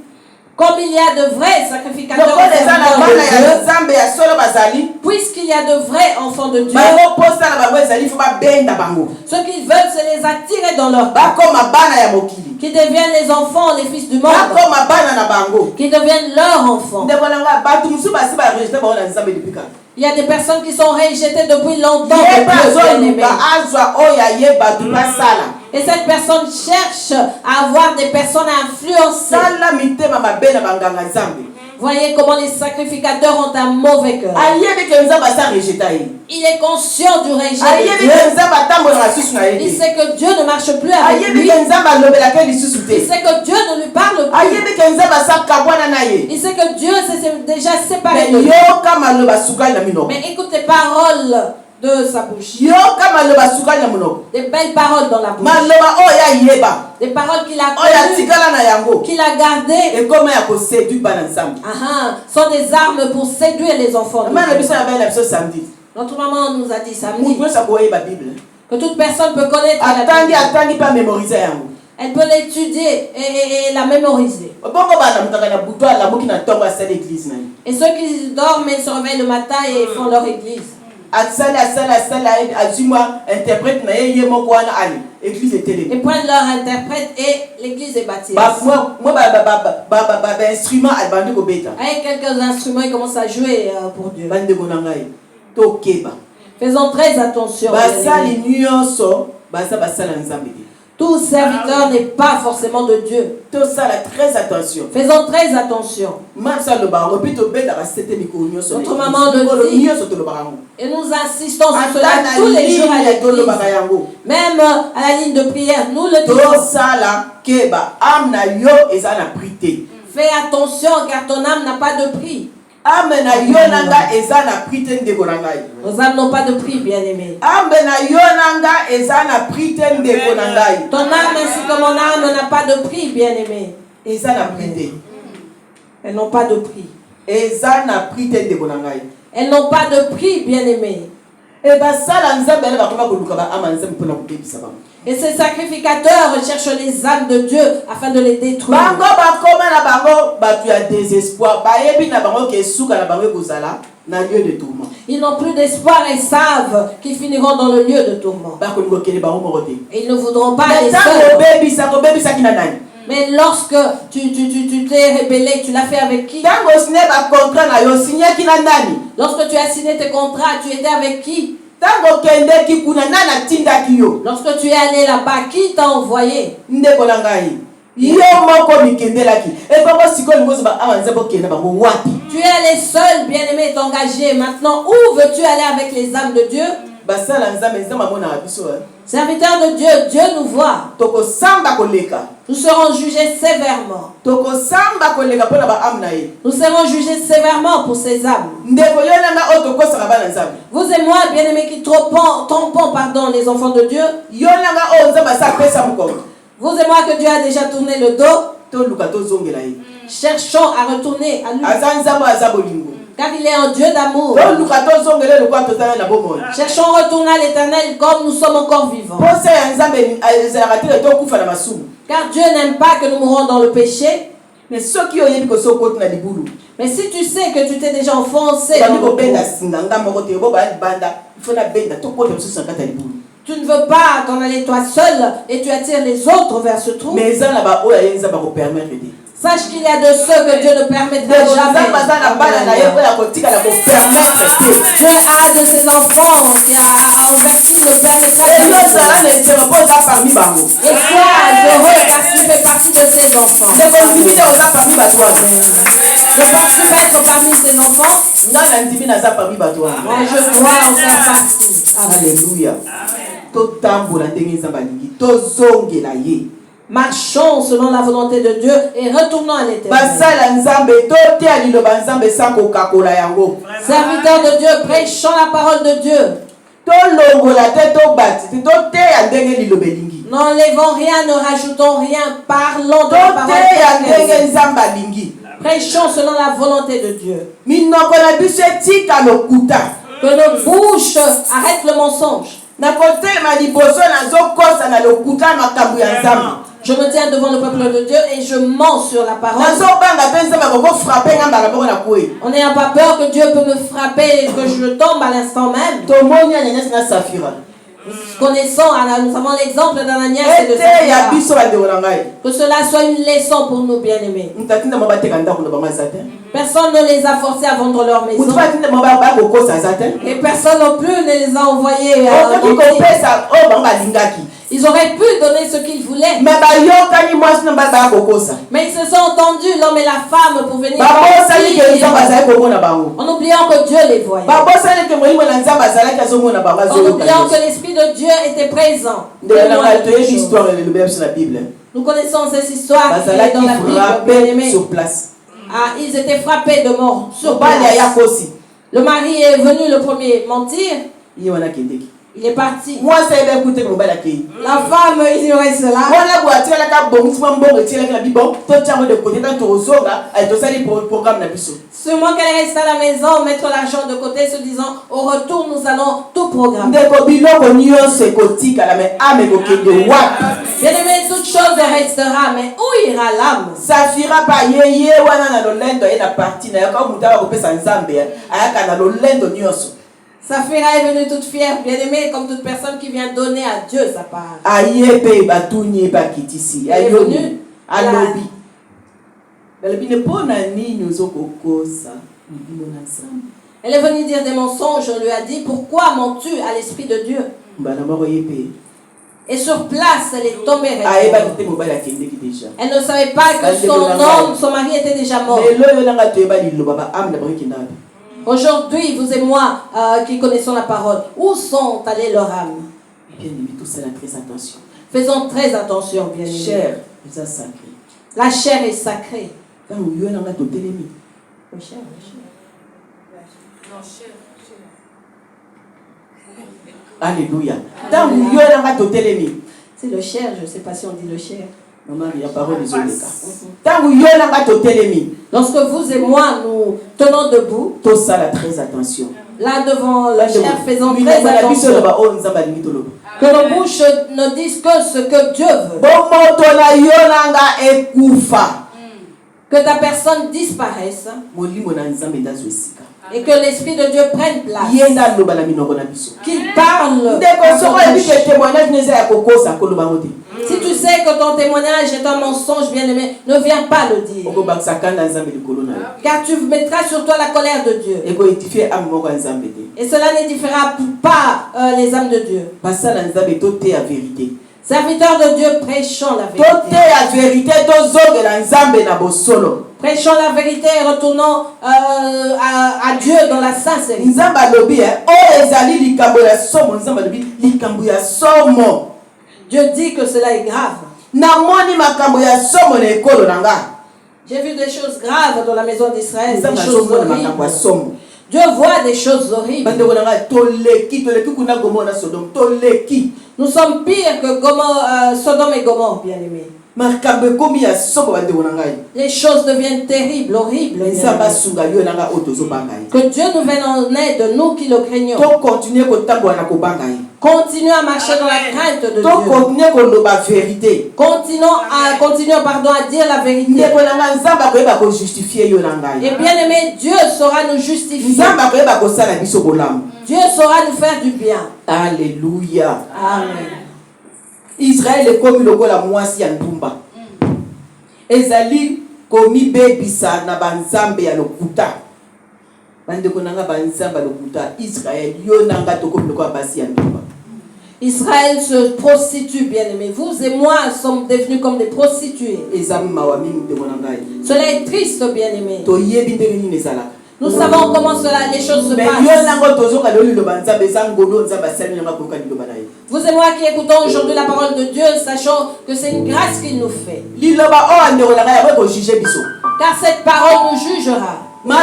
Comme il y a de vrais sacrificateurs Lokola eza na bana ya de Dieu, nzambe ya solo bazali. puisqu'il y a de vrais enfants de Dieu, Bango posa na bango ezali fo babenda bango. ce qu'ils veulent, c'est les attirer dans leur cœur, Bakoma bana ya mokili. qui deviennent les enfants, les fils du monde, Bakoma bana na bango. qui deviennent leurs enfants. Ndeko nanga batu musu basi ba rejeter bango na nzambe depuis quand? Il y a des personnes qui sont rejetées depuis longtemps. Ye de Dieu, bazo bien-aimés. luka azwa oya ye batu basala. Et cette personne cherche à avoir des personnes à influencer. Sala mitema mabe na banganga nzambe. Voyez comment les sacrificateurs ont un mauvais cœur. Ayebi ke nzambe asa rejeter ye. Il est conscient du rejet de Ayebi Dieu. ke nzambe atambola na susu na ye Il te. sait que Dieu ne marche plus avec Ayebi lui. ke nzambe alobelaka lisusu Il te. sait que Dieu ne lui parle plus. Ayebi ke nzambe asa kabwana na ye. Il sait que Dieu s'est déjà séparé Mais de lui. yoka maloba sukali na minoko. Mais écoute les paroles de sa bouche. Yoka maloba sukali na minoko. Des belles paroles dans la bouche. Maloba oya yeba. Des paroles qu'il a Oya connues, tikala na yango. qu'il a gardées. Ekoma ya koseduire bana nzambe. Sont des armes pour séduire les enfants de Mama na Dieu. biso ya bana biso samedi. Notre maman nous a dit samedi Mutu nyonso akoyeba Bible. que toute personne peut connaître la Atangi Bible. atangi pa mémoriser yango. Elle peut l'étudier et la mémoriser. Bongo bana mutaka na butu alamuki na ntongo asali église na ye. Et ceux qui dorment et se réveillent le matin et font leur église. Asali azimwa interprète na ye ye moko wana ali. Église etelemi. Et prennent leur interprète et l'église est bâtie. Moi instrument albandi kobeta. Avec quelques instruments, ils commencent à jouer pour Dieu. Bande konangai. Tokeba. Faisons très attention. Basali nyonso basa basala nzambe. Tout serviteur n'est pas forcément de Dieu. To sala très attention. Faisons très attention. Mamsa ba repito beta basete miko nyonso. Notre maman le dit. Nyonso to lo barango. Et nous insistons sur cela tous les jours à l'église. Même à la ligne de prière, nous le disons. Fais attention car ton âme n'a pas de prix. Nos âmes n'ont pas de prix, bien-aimés. Ton âme ainsi que mon âme n'a pas de prix, bien-aimés. Elles n'ont pas de prix. Elles n'ont pas de prix, bien-aimés. Et ces sacrificateurs recherchent les âmes de Dieu afin de les détruire. Ils n'ont plus d'espoir et savent qu'ils finiront dans le lieu de tourment. Et ils ne voudront pas aller seuls. Mais lorsque tu t'es rébellé, tu l'as fait avec qui? Lorsque tu as signé tes contrats, tu étais avec qui? Lorsque tu es allé là-bas, qui t'a envoyé? Tu es allé seul, bien-aimé, t'engager. Maintenant, où veux-tu aller avec les âmes de Dieu? Serviteur de Dieu, Dieu nous voit. Nous serons jugés sévèrement. Nous serons jugés sévèrement pour ces âmes. Vous et moi, bien-aimés, qui trompons les enfants de Dieu. Vous et moi que Dieu a déjà tourné le dos. Cherchons à retourner à lui. Car il est un Dieu d'amour. Cherchons à retourner à l'Éternel comme nous sommes encore vivants. Car Dieu n'aime pas que nous mourons dans le péché. Mais si tu sais que tu t'es déjà enfoncé dans le tu ne veux pas t'en aller toi seul et tu attires les autres vers ce trou. Sache qu'il y a de ceux que Dieu ne permettra jamais. Dieu a de ses enfants qui a envers qui ne permettra jamais. Et sois heureux car tu fais partie de ses enfants. Ne penses-tu pas être parmi ses enfants? Moi je crois en faire partie. Alléluia. Marchons selon la volonté de Dieu et retournons à l'éternel. Serviteurs de Dieu, prêchons la parole de Dieu. N'enlevons rien, ne rajoutons rien, parlons de la parole de Dieu. Prêchons selon la volonté de Dieu. Que nos bouches arrêtent le mensonge. Je me tiens devant le peuple de Dieu et je mens sur la parole. On n'a pas peur que Dieu peut me frapper et que je tombe à l'instant même. Connaissons, nous avons l'exemple d'Ananias et de Saphira. Que cela soit une leçon pour nous, bien-aimés. Personne ne les a forcés à vendre leur maison. Et personne non plus ne les a envoyés à ils auraient pu donner ce qu'ils voulaient. Mais ils se sont entendus, l'homme et la femme, pour venir en oubliant que Dieu les voyait. En oubliant que l'Esprit de Dieu était présent. Nous connaissons cette histoire qui est dans la Bible. Ils étaient frappés de mort sur place. Le mari est venu le premier mentir. Il est parti. La femme ignorait cela. Seulement qu'elle reste à la maison, mettre l'argent de côté, se disant au retour nous allons tout programmer. Bien-aimé, toute chose restera, mais où ira l'âme? Saphira est venue toute fière, bien-aimée, comme toute personne qui vient donner à Dieu sa part. Elle est venue Elle est venue dire des mensonges. On lui a dit, pourquoi mens-tu à l'Esprit de Dieu? Et sur place, elle est tombée. Elle ne savait pas que son mari était déjà mort. Aujourd'hui, vous et moi qui connaissons la parole, où sont allées leurs âmes? Faisons très attention, bien aimés. La chair est sacrée. Alléluia. C'est le chair, je ne sais pas si on dit le chair. Lorsque vous et moi nous tenons debout, très attention. Là devant la chair, faisons très attention. Que nos bouches ne disent que ce que Dieu veut. Que ta personne disparaisse. Et que l'Esprit de Dieu prenne place. Qu'il parle. Si tu sais que ton témoignage est un mensonge, bien-aimé, ne viens pas le dire. Car tu mettras sur toi la colère de Dieu. Et cela n'édifiera pas les âmes de Dieu. Serviteurs de Dieu, prêchons la vérité. Prêchons la vérité et retournons à Dieu dans la sincérité. Dieu dit que cela est grave. J'ai vu des choses graves dans la maison d'Israël, des choses horribles. Dieu voit des choses horribles. Nous sommes pires que Sodome et Gomorrhe, bien-aimés. Les choses deviennent terribles, horribles. Que Dieu nous vienne en aide, nous qui le craignons. Continuons à marcher dans la crainte de Dieu. Continuons à dire la vérité. Et bien aimé, Dieu saura nous justifier. Dieu saura nous faire du bien. Alléluia. Amen. Israël est comme le gola moisi en Tumba. Ezali komibebisa na banzambe ya lokuta. Bandeko nanga banzambe ya lokuta Israël yo nanga tokomi lokola basi ya ndumba. Israël se prostitue, bien-aimés. Vous et moi sommes devenus comme des prostituées. Cela est triste, bien-aimés. Nous savons comment les choses se passent. Vous et moi qui écoutons aujourd'hui la parole de Dieu, sachons que c'est une grâce qu'il nous fait. Car cette parole nous jugera. La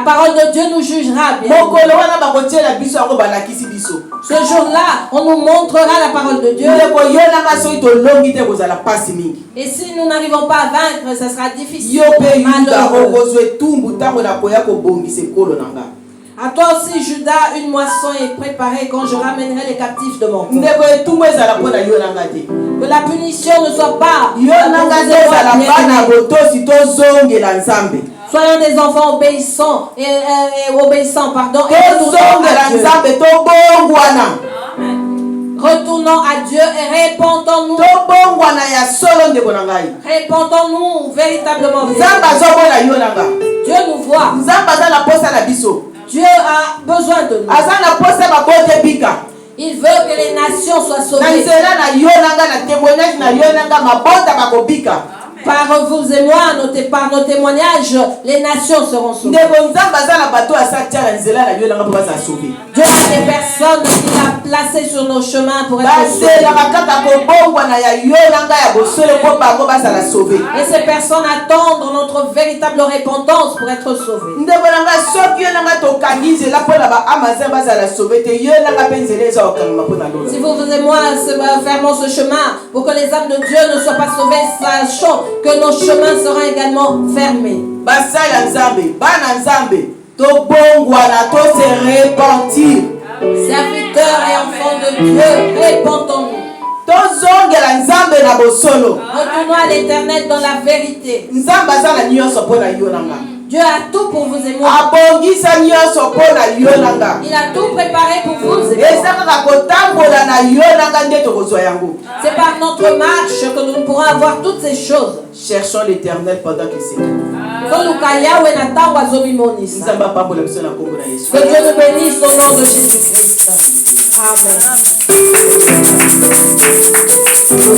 parole de Dieu nous jugera bien. Ce jour-là, on nous montrera la parole de Dieu. Et si nous n'arrivons pas à vaincre, ça sera difficile. À toi aussi, Judas, une moisson est préparée quand je ramènerai les captifs de mon camp. Que la punition ne soit pas. Soyons des enfants obéissants et obéissants, pardon. Retournons à Dieu et répandons-nous. Répandons-nous véritablement. Dieu nous voit. Dieu a besoin de nous. Il veut que les nations soient sauvées. Par vous et moi, par nos témoignages, les nations seront sauvées. Dieu a des personnes qu'il a placées sur nos chemins pour être sauvées. Et ces personnes attendent notre véritable repentance pour être sauvées. Si vous et moi fermons ce chemin pour que les âmes de Dieu ne soient pas sauvées, sachons que nos chemins seront également fermés. Serviteurs et enfants de Dieu, répandons-nous. Retournons à l'Éternel dans la vérité. Dieu a tout pour vous et moi. Il a tout préparé pour vous et moi. C'est par notre marche que nous pourrons avoir toutes ces choses. Cherchons l'Éternel pendant qu'il s'écoule. Que Dieu nous bénisse au nom de Jésus-Christ. Amen.